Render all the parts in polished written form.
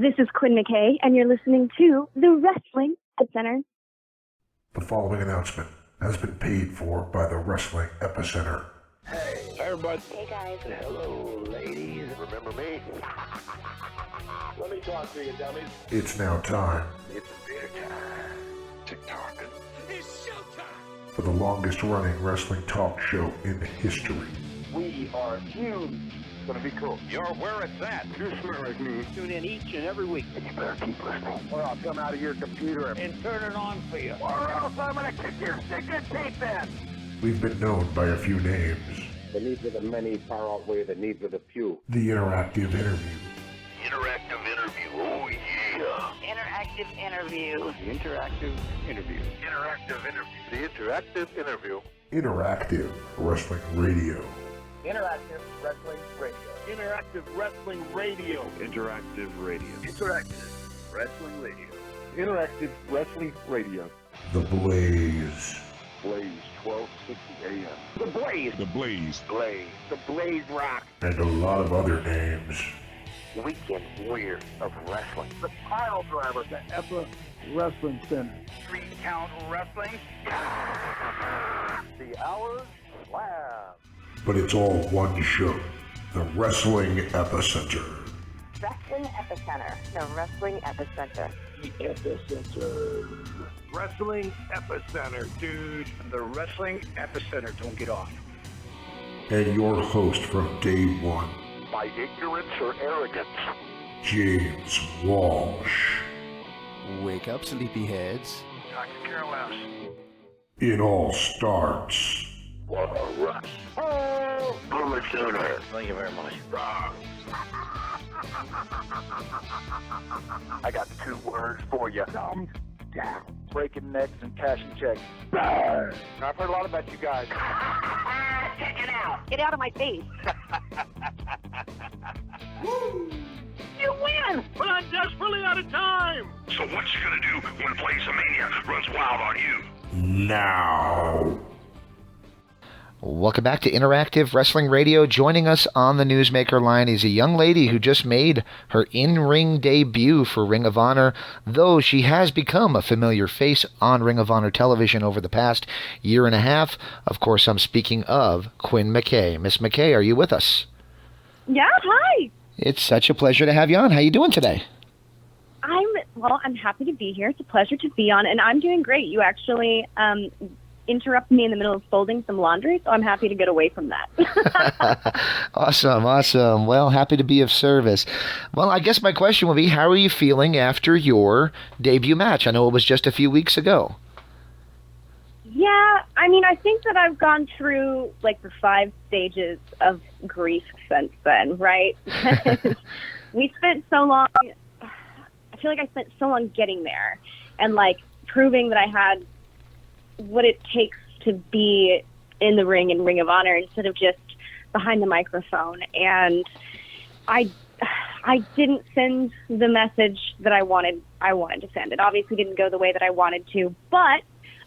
This is Quinn McKay, and you're listening to The Wrestling Epicenter. The following announcement has been paid for by the Wrestling Epicenter. Hey, everybody. Hey, guys. Hello, ladies. Remember me? Let me talk to you, dummies. It's now time It's beer time. TikTok. It's showtime! for the longest running wrestling talk show in history. We are huge. It's gonna be cool. You're where it's at. You smell like me. Tune in each and every week. You better keep listening, or I'll come out of your computer And turn it on for you. or else I'm gonna kick your stinking tape in. We've been known by a few names. The needs of the many far outweigh the needs of the few. The Interactive Interview, Interactive interview. Oh, yeah. Interactive interview. The interactive interview. Interactive interview. The interactive interview. Interactive Wrestling Radio, Interactive wrestling radio. Interactive Wrestling Radio. Interactive radio. Interactive wrestling radio. Interactive wrestling radio. The Blaze, Blaze 1260 AM. The Blaze. The Blaze. Blaze. The Blaze Rock. and a lot of other names. Weekend Warrior of Wrestling. The Pile Driver. The EPA Wrestling Center. 3-count wrestling. The Hours Lab. But it's all one show, the Wrestling Epicenter. Wrestling Epicenter. The Wrestling Epicenter. The Epicenter. Wrestling Epicenter, dude. The Wrestling Epicenter. Don't get off. And your host from day one, By ignorance or arrogance. James Walsh. Wake up, sleepyheads. Dr. Carouse. It all starts What a rush. Oh, Boomer Sooner. Thank you very much. I got 2 words for you. Thumbs down. Breaking necks and cashing checks. Burn. I've heard a lot about you guys. Check it out. Get out of my face. You win! But I'm desperately out of time! So what you gonna do when Blaze-a-mania runs wild on you? now. Welcome back to Interactive Wrestling Radio. Joining us on the Newsmaker line is a young lady who just made her in-ring debut for Ring of Honor, though she has become a familiar face on Ring of Honor television over the past year and a half. Of course, I'm speaking of Quinn McKay. Miss McKay, are you with us? Yeah, hi. It's such a pleasure to have you on. How you doing today? I'm happy to be here. It's a pleasure to be on, and I'm doing great. You actually interrupted me in the middle of folding some laundry, so I'm happy to get away from that. Awesome. Well, happy to be of service. Well, I guess my question would be, how are you feeling after your debut match? I know it was just a few weeks ago. Yeah, I mean, I think that I've gone through, like, the 5 stages of grief since then, right? We spent so long, I feel like I spent so long getting there and, like, proving that I had what it takes to be in the ring in Ring of Honor instead of just behind the microphone. And I didn't send the message that I wanted to send. It obviously didn't go the way that I wanted to, but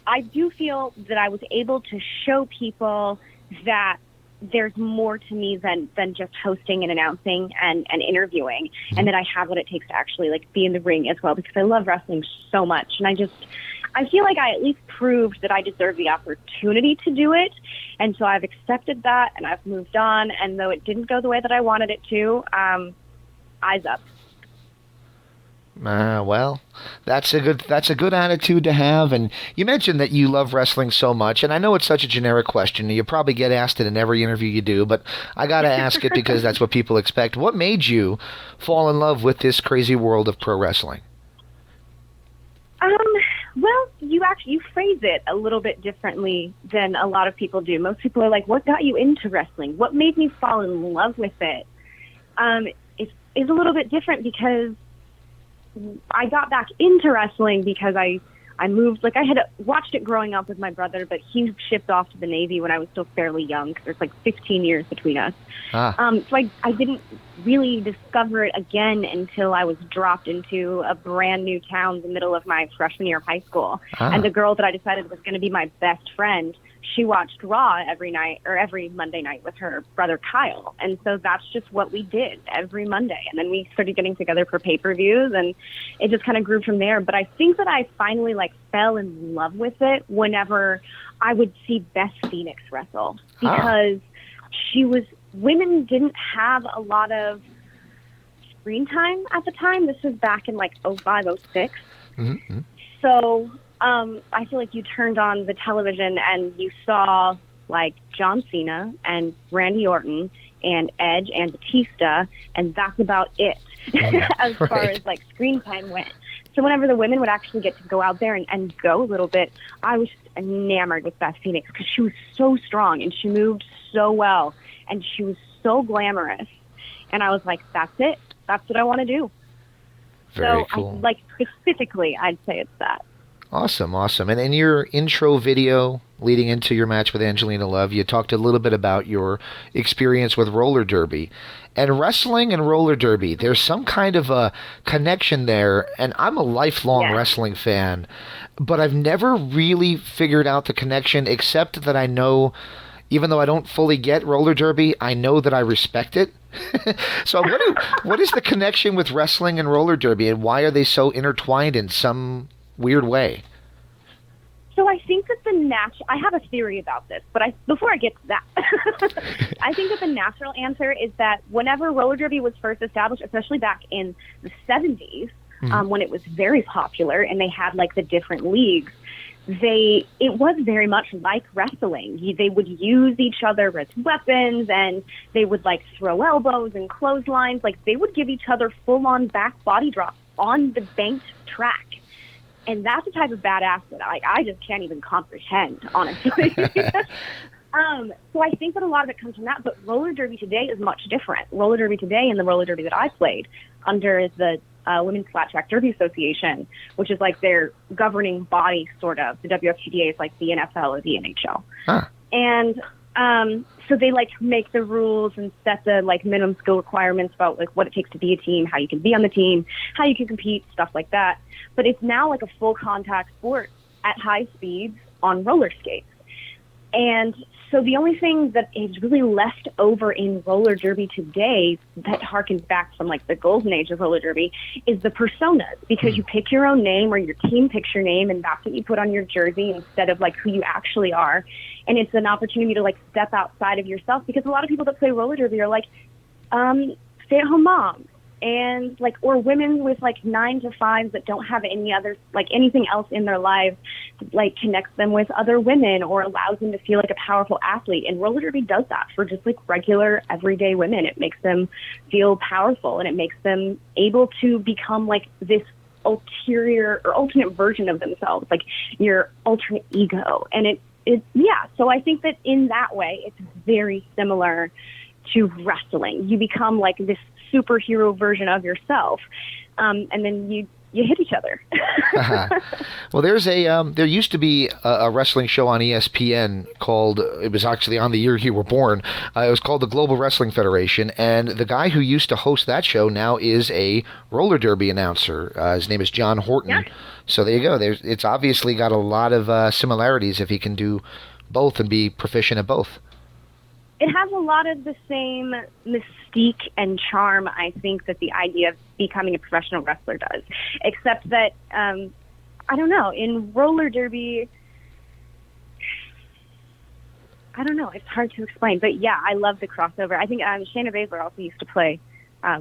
I do feel that I was able to show people that there's more to me than just hosting and announcing and interviewing, and that I have what it takes to actually, like, be in the ring as well, because I love wrestling so much. And I feel like I at least proved that I deserve the opportunity to do it. And so I've accepted that and I've moved on. And though it didn't go the way that I wanted it to, eyes up. Well, that's a good attitude to have. And you mentioned that you love wrestling so much, and I know it's such a generic question. You probably get asked it in every interview you do, but I got to ask it because that's what people expect. What made you fall in love with this crazy world of pro wrestling? Well, you phrase it a little bit differently than a lot of people do. Most people are like, what got you into wrestling? What made me fall in love with it? It's a little bit different because I got back into wrestling because I moved, like, I had watched it growing up with my brother, but he shipped off to the Navy when I was still fairly young. There's like 15 years between us. So I didn't really discover it again until I was dropped into a brand new town in the middle of my freshman year of high school. And the girl that I decided was going to be my best friend she watched Raw every night or every Monday night with her brother Kyle. And so that's just what we did every Monday. And then we started getting together for pay-per-views, and it just kind of grew from there. But I think that I finally like fell in love with it whenever I would see Beth Phoenix wrestle, because women didn't have a lot of screen time at the time. This was back in like 05, 06. Mm-hmm. So I feel like you turned on the television and you saw like John Cena and Randy Orton and Edge and Batista, and that's about it as far as like screen time went. So whenever the women would actually get to go out there and go a little bit, I was enamored with Beth Phoenix because she was so strong and she moved so well and she was so glamorous. And I was like, that's it. That's what I want to do. Very cool. Like specifically, I'd say it's that. Awesome. And in your intro video leading into your match with Angelina Love, you talked a little bit about your experience with roller derby. And wrestling and roller derby, there's some kind of a connection there, and I'm a lifelong wrestling fan, but I've never really figured out the connection, except that I know, even though I don't fully get roller derby, I know that I respect it. So what is the connection with wrestling and roller derby, and why are they so intertwined in some weird way? So I think that I have a theory about this, but before I get to that, I think that the natural answer is that whenever roller derby was first established, especially back in the 70s, when it was very popular and they had like the different leagues, it was very much like wrestling. They would use each other as weapons, and they would like throw elbows and clotheslines. Like they would give each other full-on back body drops on the banked track. And that's the type of badass that I just can't even comprehend, honestly. So I think that a lot of it comes from that, but roller derby today is much different. Roller derby today and the roller derby that I played under the Women's Flat Track Derby Association, which is like their governing body, sort of. The WFTDA is like the NFL or the NHL. Huh. And so they like make the rules and set the like minimum skill requirements about like what it takes to be a team, how you can be on the team, how you can compete, stuff like that. But it's now like a full contact sport at high speeds on roller skates. And so the only thing that is really left over in roller derby today that harkens back from like the golden age of roller derby is the personas, because you pick your own name or your team picks your name, and that's what you put on your jersey instead of like who you actually are. And it's an opportunity to like step outside of yourself, because a lot of people that play roller derby are like stay-at-home moms, and like, or women with like 9 to 5s that don't have any other, like anything else in their lives that like connects them with other women or allows them to feel like a powerful athlete. And roller derby does that for just like regular everyday women. It makes them feel powerful, and it makes them able to become like this ulterior or alternate version of themselves, like your alternate ego. And so I think that in that way, it's very similar to wrestling. You become like this superhero version of yourself, and then you hit each other. Well, there used to be a wrestling show on ESPN called, it was actually on the year you were born, it was called the Global Wrestling Federation, and the guy who used to host that show now is a roller derby announcer. His name is John Horton. Yeah. So there you go. It's obviously got a lot of similarities if he can do both and be proficient at both. It has a lot of the same mystique and charm, I think, that the idea of becoming a professional wrestler does. Except that, I don't know, in roller derby, I don't know, it's hard to explain. But yeah, I love the crossover. I think Shayna Baszler also used to play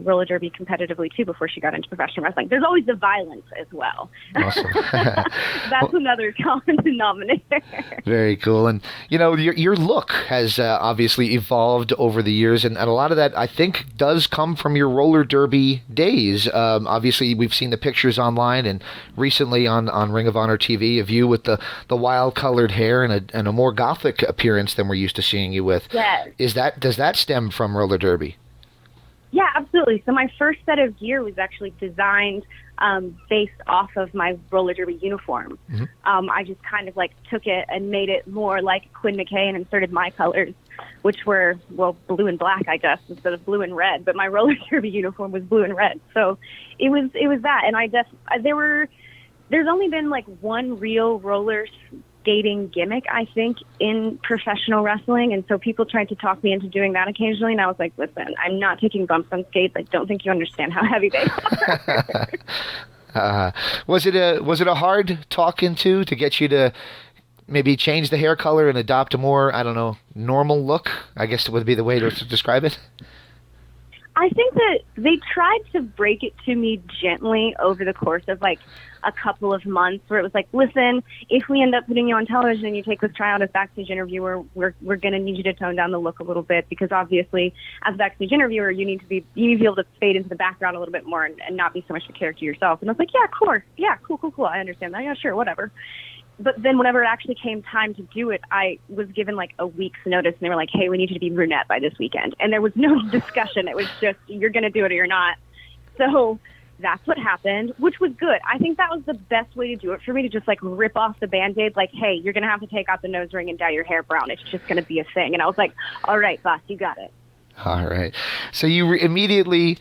roller derby competitively too before she got into professional wrestling. There's always the violence as well. Awesome. That's another common denominator. Very cool. And you know, your look has obviously evolved over the years, and a lot of that I think does come from your roller derby days. Obviously we've seen the pictures online and recently on Ring of Honor TV of you with the wild colored hair and a more gothic appearance than we're used to seeing you with. Yes. Does that stem from roller derby? Yeah, absolutely. So my first set of gear was actually designed based off of my roller derby uniform. Mm-hmm. I just kind of like took it and made it more like Quinn McKay and inserted my colors, which were, well, blue and black, I guess, instead of blue and red. But my roller derby uniform was blue and red. So it was that. And there's only been like one real roller skating gimmick, I think, in professional wrestling. And so people tried to talk me into doing that occasionally. And I was like, listen, I'm not taking bumps on skates. I don't think you understand how heavy they are. Was it a hard talk into to get you to maybe change the hair color and adopt a more, I don't know, normal look? I guess would be the way to describe it. I think that they tried to break it to me gently over the course of like a couple of months, where it was like, listen, if we end up putting you on television and you take this tryout as backstage interviewer, we're going to need you to tone down the look a little bit, because obviously as a backstage interviewer, you need to be able to fade into the background a little bit more and not be so much the character yourself. And I was like, yeah, of course. Yeah, cool. I understand that. Yeah, sure, whatever. But then whenever it actually came time to do it, I was given like a week's notice, and they were like, hey, we need you to be brunette by this weekend. And there was no discussion. It was just, you're going to do it or you're not. So that's what happened, which was good. I think that was the best way to do it for me, to just like rip off the Band-Aid, like, hey, you're going to have to take out the nose ring and dye your hair brown. It's just going to be a thing. And I was like, all right, boss, you got it. All right. So you immediately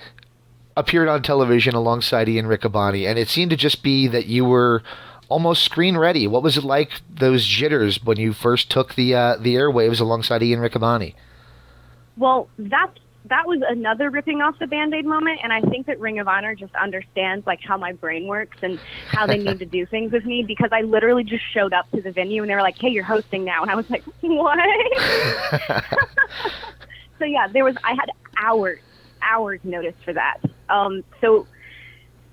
appeared on television alongside Ian Riccovani, and it seemed to just be that you were almost screen ready. What was it like, those jitters, when you first took the airwaves alongside Ian Riccovani? Well, that was another ripping off the Band-Aid moment, and I think that Ring of Honor just understands like how my brain works and how they need to do things with me, because I literally just showed up to the venue and they were like, hey, you're hosting now. And I was like, what? So yeah, I had hours notice for that. So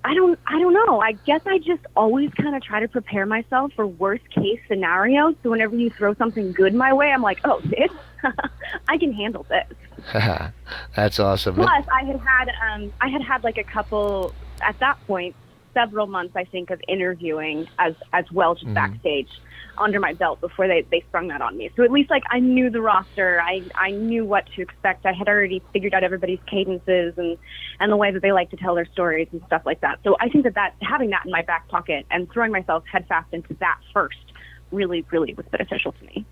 I don't know. I guess I just always kind of try to prepare myself for worst case scenarios. So whenever you throw something good my way, I'm like, oh, this, I can handle this. That's awesome. Plus, I had like a couple, at that point, several months, I think, of interviewing as well, just backstage under my belt before they sprung that on me. So at least like I knew the roster. I knew what to expect. I had already figured out everybody's cadences and the way that they like to tell their stories and stuff like that. So I think that having that in my back pocket and throwing myself headfast into that first really, really was beneficial to me.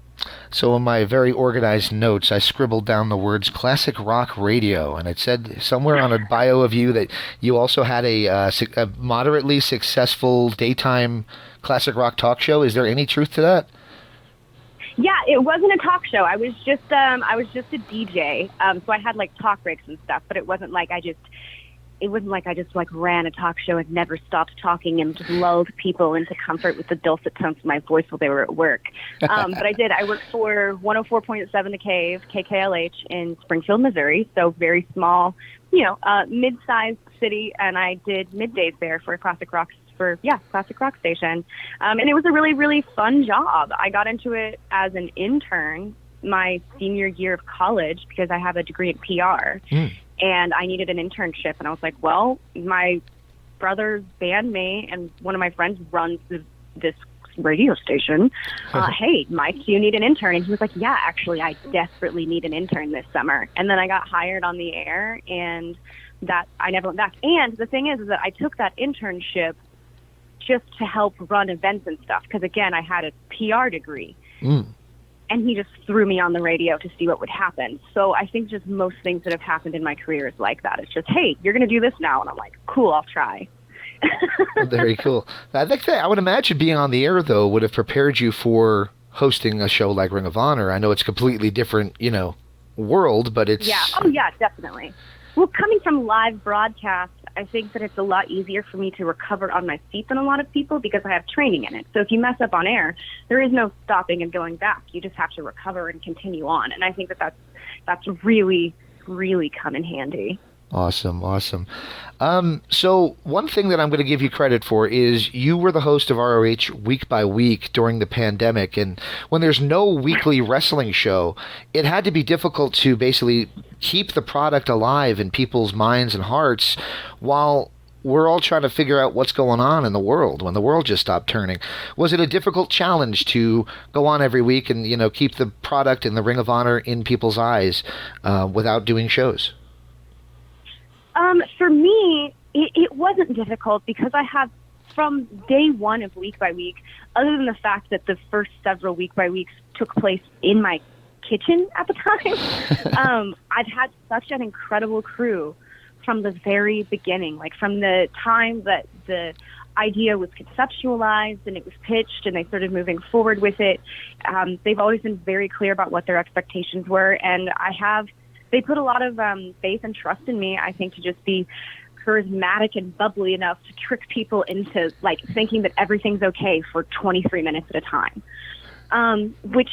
So in my very organized notes, I scribbled down the words classic rock radio, and it said somewhere on a bio of you that you also had a moderately successful daytime classic rock talk show. Is there any truth to that? Yeah, it wasn't a talk show. I was just a DJ. So I had like talk breaks and stuff, but it wasn't like I just ran a talk show and never stopped talking and just lulled people into comfort with the dulcet tones of my voice while they were at work. But I did. I worked for 104.7 The Cave, KKLH, in Springfield, Missouri. So very small, mid-sized city. And I did middays there for classic rock station. And it was a really, really fun job. I got into it as an intern my senior year of college because I have a degree in PR. And I needed an internship. And I was like, well, my brother's bandmate and one of my friends runs this radio station. Hey, Mike, do you need an intern? And he was like, yeah, actually, I desperately need an intern this summer. And then I got hired on the air, and that I never went back. And the thing is that I took that internship just to help run events and stuff. Because, again, I had a PR degree. And he just threw me on the radio to see what would happen. So I think just most things that have happened in my career is like that. It's just, hey, you're going to do this now. And I'm like, cool, I'll try. Very cool. I think that I would imagine being on the air, though, would have prepared you for hosting a show like Ring of Honor. I know it's a completely different, world, but it's... Yeah. Oh, yeah, definitely. Well, coming from live broadcast, I think that it's a lot easier for me to recover on my feet than a lot of people because I have training in it. So if you mess up on air, there is no stopping and going back. You just have to recover and continue on. And I think that that's really, really come in handy. Awesome. So one thing that I'm going to give you credit for is you were the host of ROH Week By Week during the pandemic. And when there's no weekly wrestling show, it had to be difficult to basically keep the product alive in people's minds and hearts while we're all trying to figure out what's going on in the world when the world just stopped turning. Was it a difficult challenge to go on every week and, keep the product and the Ring of Honor in people's eyes without doing shows? For me, it wasn't difficult because I have, from day one of Week By Week, other than the fact that the first several Week By Weeks took place in my kitchen at the time, I've had such an incredible crew from the very beginning, like from the time that idea was conceptualized and it was pitched and they started moving forward with it, they've always been very clear about what their expectations were. And they put a lot of faith and trust in me, I think, to just be charismatic and bubbly enough to trick people into like thinking that everything's okay for 23 minutes at a time, which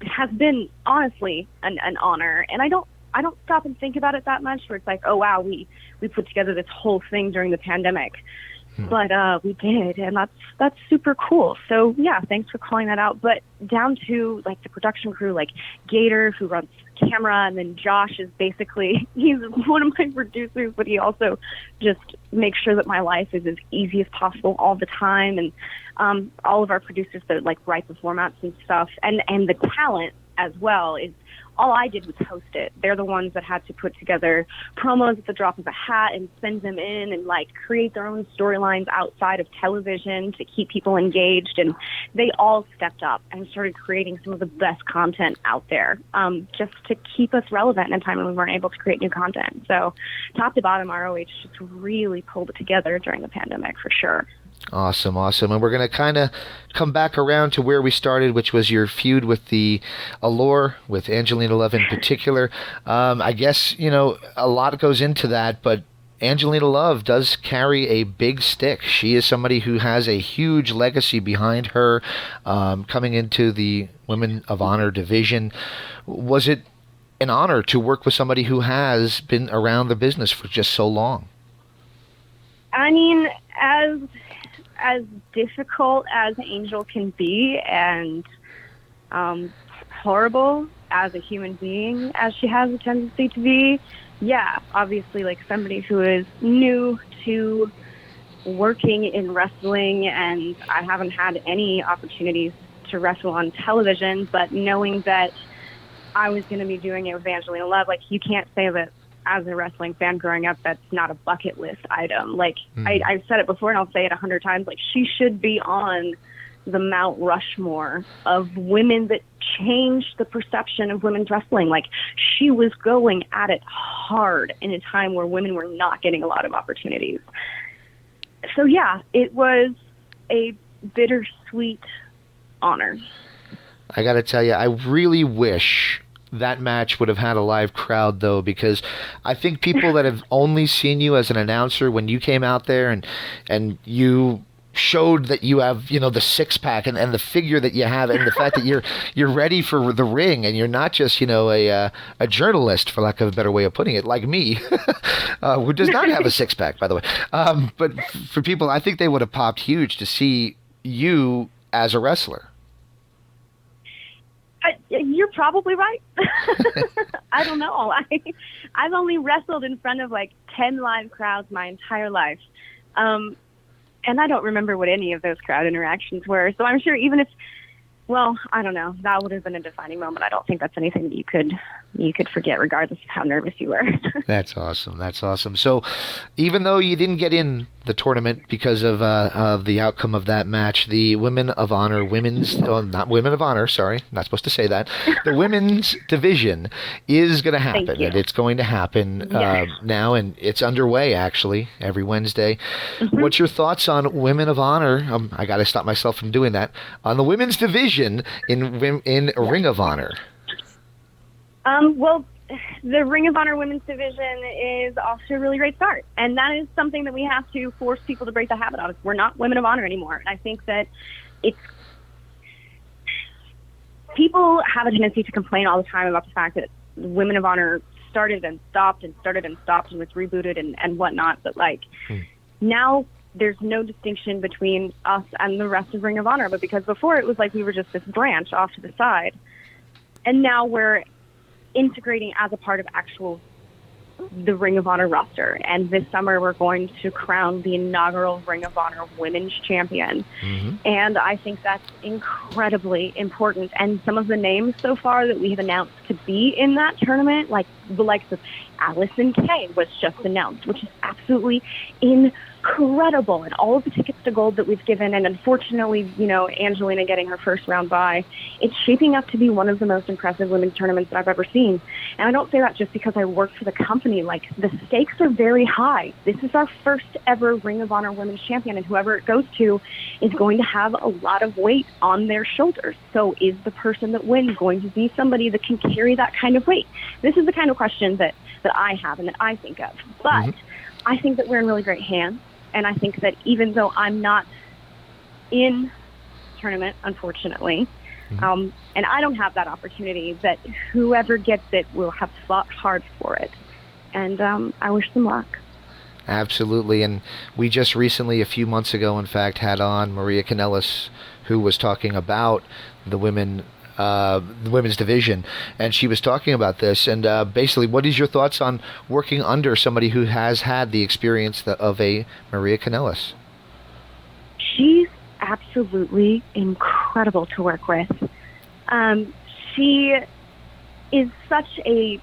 has been honestly an honor. And I don't stop and think about it that much, where it's like, oh wow, we put together this whole thing during the pandemic. But we did, and that's super cool. So yeah, thanks for calling that out. But down to like the production crew, like Gator, who runs camera, and then Josh is basically, he's one of my producers, but he also just makes sure that my life is as easy as possible all the time. And all of our producers that like write the formats and stuff, and the talent as well, is all I did was host it. They're the ones that had to put together promos at the drop of a hat and send them in and like create their own storylines outside of television to keep people engaged. And they all stepped up and started creating some of the best content out there, just to keep us relevant in a time when we weren't able to create new content. So top to bottom, ROH just really pulled it together during the pandemic for sure. Awesome. And we're going to kind of come back around to where we started, which was your feud with the Allure, with Angelina Love in particular. I guess, a lot goes into that, but Angelina Love does carry a big stick. She is somebody who has a huge legacy behind her, coming into the Women of Honor division. Was it an honor to work with somebody who has been around the business for just so long? I mean, as difficult as Angel can be, and horrible as a human being as she has a tendency to be, yeah, obviously, like somebody who is new to working in wrestling, and I haven't had any opportunities to wrestle on television, but knowing that I was going to be doing it with Angelina Love, like, you can't say that as a wrestling fan growing up, that's not a bucket list item. Like, I've said it before and I'll say it 100 times, like, she should be on the Mount Rushmore of women that changed the perception of women's wrestling. Like, she was going at it hard in a time where women were not getting a lot of opportunities. So yeah, it was a bittersweet honor. I got to tell you, I really wish that match would have had a live crowd, though, because I think people that have only seen you as an announcer when you came out there and you showed that you have, the six-pack and the figure that you have, and the fact that you're ready for the ring, and you're not just, a journalist, for lack of a better way of putting it, like me, who does not have a six-pack, by the way. But for people, I think they would have popped huge to see you as a wrestler. You're probably right. I don't know. I've only wrestled in front of like 10 live crowds my entire life. And I don't remember what any of those crowd interactions were. So I'm sure even if, well, I don't know, that would have been a defining moment. I don't think that's anything that you could forget, regardless of how nervous you were. That's awesome. So even though you didn't get in the tournament because of the outcome of that match, the Women of Honor not Women of Honor, sorry, not supposed to say that. The women's division is going to happen, and it's going to happen now, and it's underway actually every Wednesday. Mm-hmm. What's your thoughts on Women of Honor? I got to stop myself from doing that. On the women's division in Ring of Honor. Well, the Ring of Honor Women's Division is off to a really great start. And that is something that we have to force people to break the habit of. We're not Women of Honor anymore. And I think that people have a tendency to complain all the time about the fact that Women of Honor started and stopped and was rebooted and whatnot. But now there's no distinction between us and the rest of Ring of Honor. But because before it was like we were just this branch off to the side. And now we're integrating as a part of the Ring of Honor roster. And this summer we're going to crown the inaugural Ring of Honor Women's Champion. Mm-hmm. And I think that's incredibly important. And some of the names so far that we have announced to be in that tournament, like the likes of Allison Kay was just announced, which is absolutely incredible. And all of the tickets to gold that we've given, and unfortunately, Angelina getting her first round bye, it's shaping up to be one of the most impressive women's tournaments that I've ever seen. And I don't say that just because I work for the company. Like, the stakes are very high. This is our first ever Ring of Honor Women's Champion, and whoever it goes to is going to have a lot of weight on their shoulders. So is the person that wins going to be somebody that can carry that kind of weight? This is the kind of question that I have and that I think of. But I think that we're in really great hands. And I think that even though I'm not in the tournament, unfortunately, and I don't have that opportunity, that whoever gets it will have fought hard for it. And I wish them luck. Absolutely. And we just recently, a few months ago, in fact, had on Maria Canelos, who was talking about the women's division, and she was talking about this. And basically, what is your thoughts on working under somebody who has had the experience of a Maria Canelos? She's absolutely incredible to work with. She is such a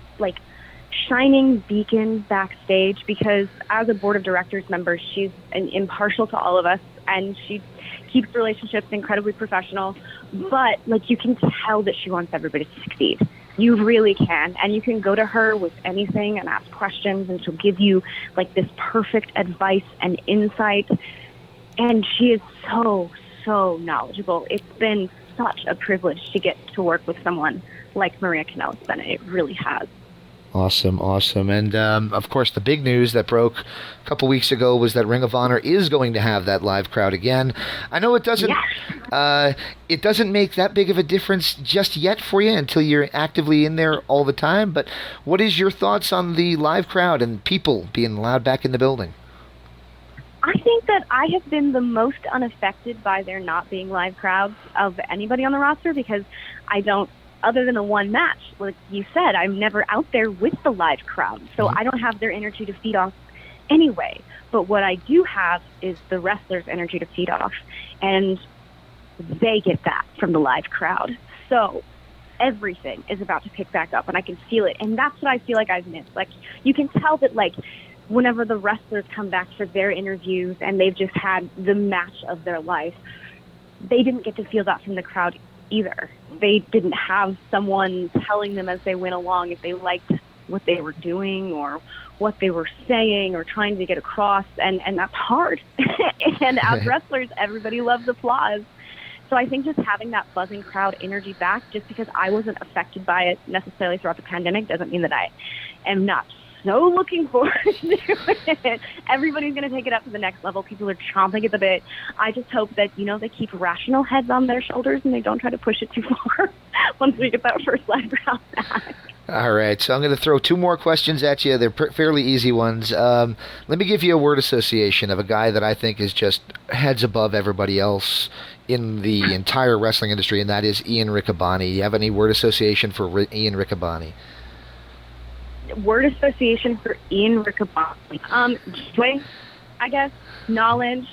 shining beacon backstage, because as a board of directors member, she's impartial to all of us, and she keeps relationships incredibly professional. But you can tell that she wants everybody to succeed. You really can. And you can go to her with anything and ask questions, and she'll give you this perfect advice and insight. And she is so, so knowledgeable. It's been such a privilege to get to work with someone like Maria Canelos Bennett. It really has. Awesome. And of course, the big news that broke a couple weeks ago was that Ring of Honor is going to have that live crowd again. I know it doesn't make that big of a difference just yet for you until you're actively in there all the time. But what is your thoughts on the live crowd and people being allowed back in the building? I think that I have been the most unaffected by there not being live crowds of anybody on the roster, because I don't, other than the one match, like you said, I'm never out there with the live crowd. So I don't have their energy to feed off anyway. But what I do have is the wrestlers' energy to feed off. And they get that from the live crowd. So everything is about to pick back up, and I can feel it. And that's what I feel like I've missed. You can tell that, whenever the wrestlers come back for their interviews and they've just had the match of their life, they didn't get to feel that from the crowd either. They didn't have someone telling them as they went along if they liked what they were doing or what they were saying or trying to get across, and that's hard. And as wrestlers, everybody loves applause. So I think just having that buzzing crowd energy back, just because I wasn't affected by it necessarily throughout the pandemic, doesn't mean that I am not so looking forward to it. Everybody's going to take it up to the next level. People are chomping at the bit. I just hope that, they keep rational heads on their shoulders and they don't try to push it too far once we get that first live round back. All right, so I'm going to throw two more questions at you. They're fairly easy ones. Let me give you a word association of a guy that I think is just heads above everybody else in the entire wrestling industry, and that is Ian Riccovani. You have any word association for Ian Riccovani? Word association for Ian Riccovani. Joy, I guess, knowledge.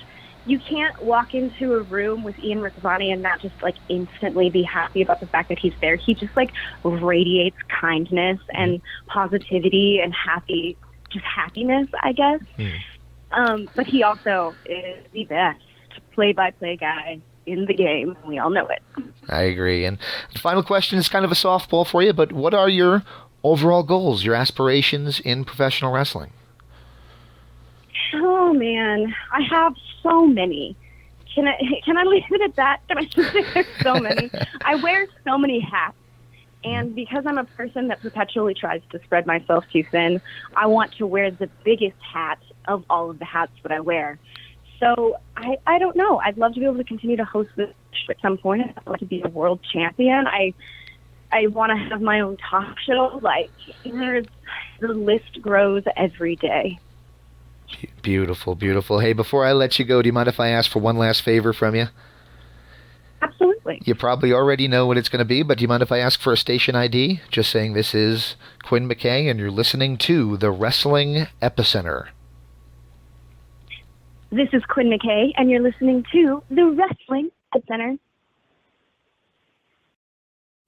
You can't walk into a room with Ian Riccovani and not just instantly be happy about the fact that he's there. He just radiates kindness and positivity and happiness, I guess. But he also is the best play-by-play guy in the game. We all know it. I agree. And the final question is kind of a softball for you, but what are your overall goals, your aspirations in professional wrestling? Oh man, I have so many. Can I leave it at that? Can I just say there's so many? I wear so many hats, and because I'm a person that perpetually tries to spread myself too thin, I want to wear the biggest hat of all of the hats that I wear. So I don't know. I'd love to be able to continue to host this at some point. I'd like to be a world champion. I want to have my own talk show. The list grows every day. Beautiful, beautiful. Hey, before I let you go, do you mind if I ask for one last favor from you? Absolutely. You probably already know what it's going to be, but do you mind if I ask for a station ID? Just saying this is Quinn McKay, and you're listening to the Wrestling Epicenter. This is Quinn McKay, and you're listening to the Wrestling Epicenter.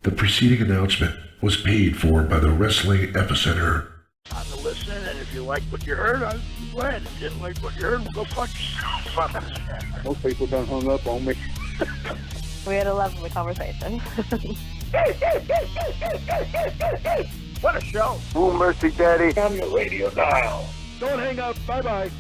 The preceding announcement was paid for by the Wrestling Epicenter. On the listen, and if you like what you heard, I'm glad. If you didn't like what you heard, go fuck yourself. Most people done hung up on me. We had a lovely conversation. What a show. Oh, mercy, Daddy. On the radio dial. Don't hang up. Bye-bye.